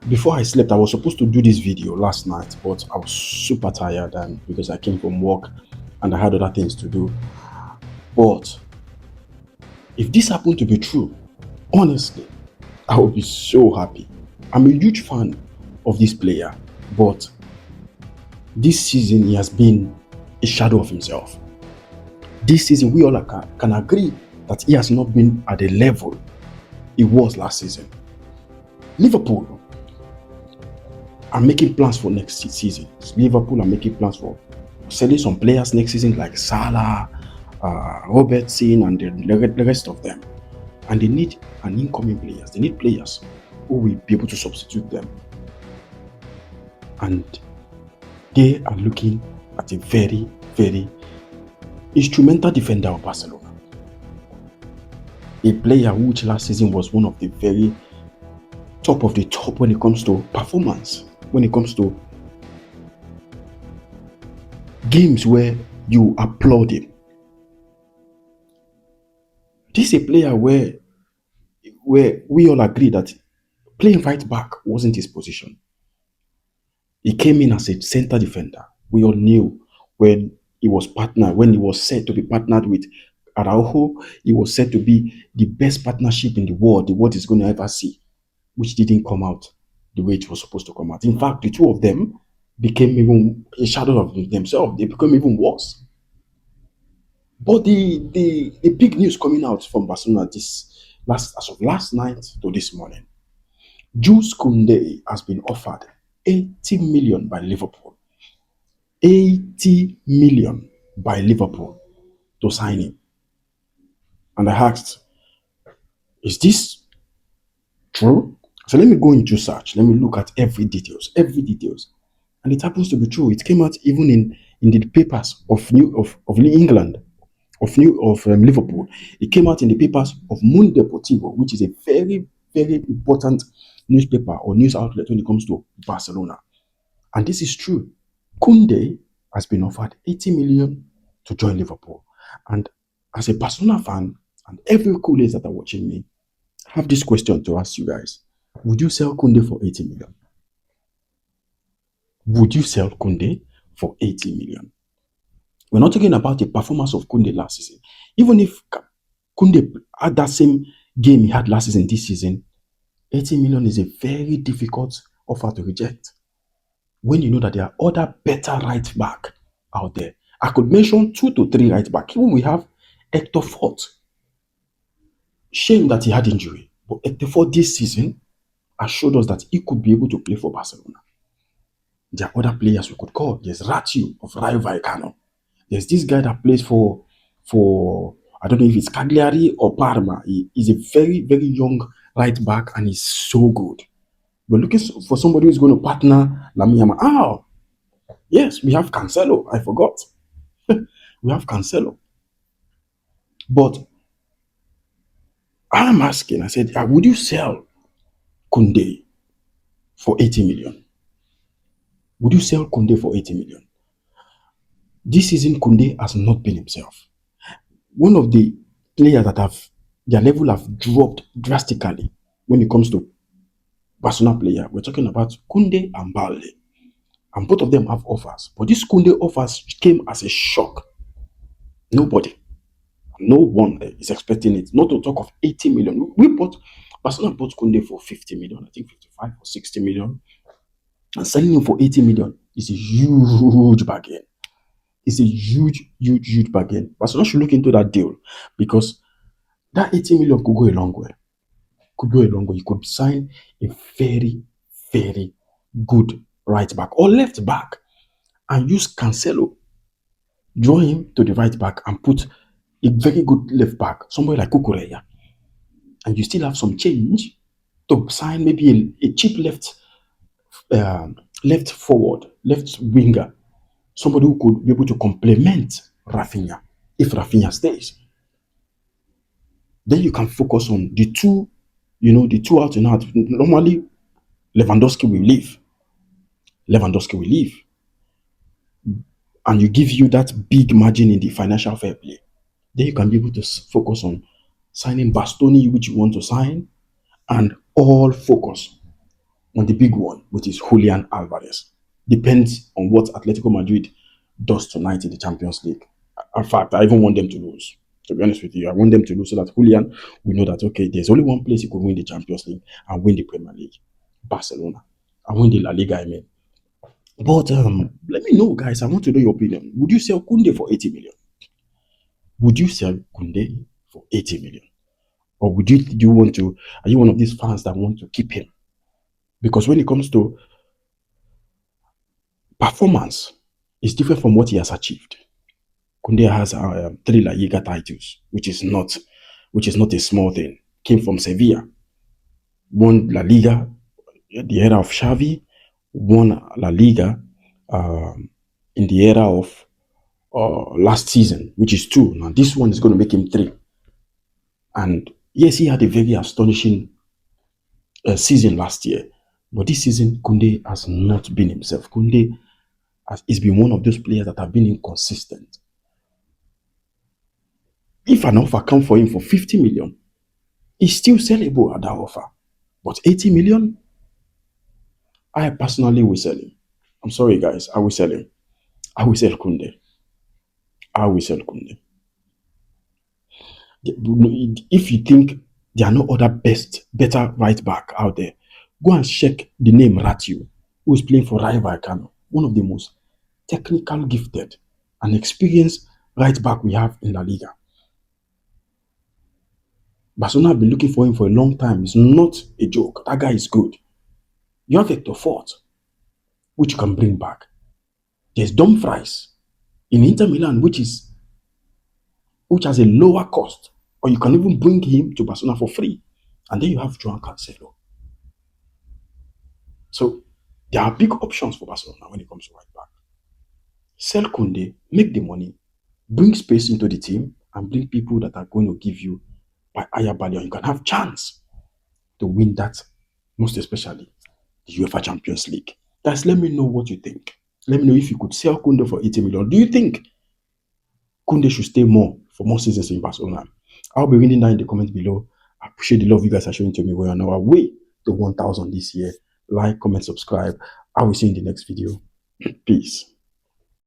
Before I slept, I was supposed to do this video last night, but I was super tired and because I came from work and I had other things to do. But if this happened to be true, honestly, I would be so happy. I'm a huge fan of this player, but this season he has been a shadow of himself. This season, we all can agree that he has not been at the level he was last season. Liverpool are making plans for next season. Liverpool are making plans for selling some players next season like Salah, Robertson, and the rest of them. And they need an incoming players. They need players who will be able to substitute them. And they are looking at a very, very instrumental defender of Barcelona. A player which last season was one of the very top of the top when it comes to performance, when it comes to games where you applaud him. This is a player where we all agree that playing right back wasn't his position. He came in as a center defender. We all knew when he was said to be partnered with Araujo, he was said to be the best partnership in the world is going to ever see, which didn't come out the way it was supposed to come out. In fact, the two of them became even a shadow of themselves. They became even worse. But the big news coming out from Barcelona as of last night to this morning, Jules Koundé has been offered 80 million by Liverpool. 80 million by Liverpool to sign him. And I asked, is this true? So let me go into search. Let me look at every details. And it happens to be true. It came out even in the papers of England, of Liverpool. It came out in the papers of Mundo Deportivo, which is a very, very important newspaper or news outlet when it comes to Barcelona. And this is true. Koundé has been offered 80 million to join Liverpool. And as a Barcelona fan, and every Koundés that are watching me, I have this question to ask you guys. Would you sell Koundé for 80 million? Would you sell Koundé for 80 million? We're not talking about the performance of Koundé last season. Even if Koundé had that same game he had last season, this season, 80 million is a very difficult offer to reject. When you know that there are other better right back out there. I could mention 2 to 3 right back. Even we have Hector Fort. Shame that he had injury. But Hector Fort this season has showed us that he could be able to play for Barcelona. There are other players we could call. There's Ratio of Rayo Vallecano. There's this guy that plays for I don't know if it's Cagliari or Parma. He's a very, very young right back and he's so good. We're looking for somebody who's going to partner Lamine Yamal. Oh, yes, we have Cancelo. I forgot. We have Cancelo. But I'm asking, I said, would you sell Koundé for 80 million? Would you sell Koundé for 80 million? This season, Koundé has not been himself. One of the players that their level have dropped drastically when it comes to Barcelona player. We're talking about Koundé and Balde. And both of them have offers. But this Koundé offers came as a shock. No one is expecting it. Not to talk of 80 million. Barcelona bought Koundé for 50 million, I think 55 or 60 million. And selling him for 80 million is a huge bargain. It's a huge bargain. Barcelona should look into that deal because that 80 million could go a long way. You could sign a very, very good right back or left back and use Cancelo, draw him to the right back and put a very good left back, somebody like Cucurella. And you still have some change to sign maybe a cheap left forward, left winger, somebody who could be able to complement Rafinha if Rafinha stays. Then you can focus on the two out and out. Normally, Lewandowski will leave. And you give you that big margin in the financial fair play. Then you can be able to focus on signing Bastoni, which you want to sign, and all focus on the big one, which is Julian Alvarez. Depends on what Atletico Madrid does tonight in the Champions League. In fact, I even want them to lose. To be honest with you, I want them to lose so that Julian will know that, okay, there's only one place he could win the Champions League and win the Premier League, Barcelona, and win the La Liga, I mean. But let me know, guys. I want to know your opinion. Would you sell Koundé for 80 million? Would you sell Koundé for 80 million? Or do you want to, are you one of these fans that want to keep him? Because when it comes to performance, it's different from what he has achieved. Koundé has 3 La Liga titles, which is not a small thing. Came from Sevilla, won La Liga the era of Xavi, won La Liga in the era of last season, which is 2. Now this one is going to make him 3. And yes, he had a very astonishing season last year, but this season Koundé has not been himself. Koundé has been one of those players that have been inconsistent. If an offer comes for him for 50 million, it's still sellable at that offer. But 80 million, I personally will sell him. I'm sorry, guys. I will sell him. I will sell Koundé. I will sell Koundé. If you think there are no other better right back out there, go and check the name Ratio, who is playing for Rayo Vallecano, one of the most technical, gifted, and experienced right back we have in La Liga. Barcelona have been looking for him for a long time. It's not a joke. That guy is good. You have Hector Fort, which you can bring back. There's Dumfries in Inter Milan, which has a lower cost, or you can even bring him to Barcelona for free. And then you have Joao Cancelo. So there are big options for Barcelona when it comes to right back. Sell Koundé, make the money, bring space into the team, and bring people that are going to give you by higher value. And you can have chance to win that, most especially the UEFA Champions League. Guys, let me know what you think. Let me know if you could sell Koundé for 80 million. Do you think Koundé should stay for more seasons in Barcelona? I'll be reading that in the comments below. I appreciate the love you guys are showing to me. We're on our way to 1,000 this year. Like, comment, subscribe. I will see you in the next video. Peace.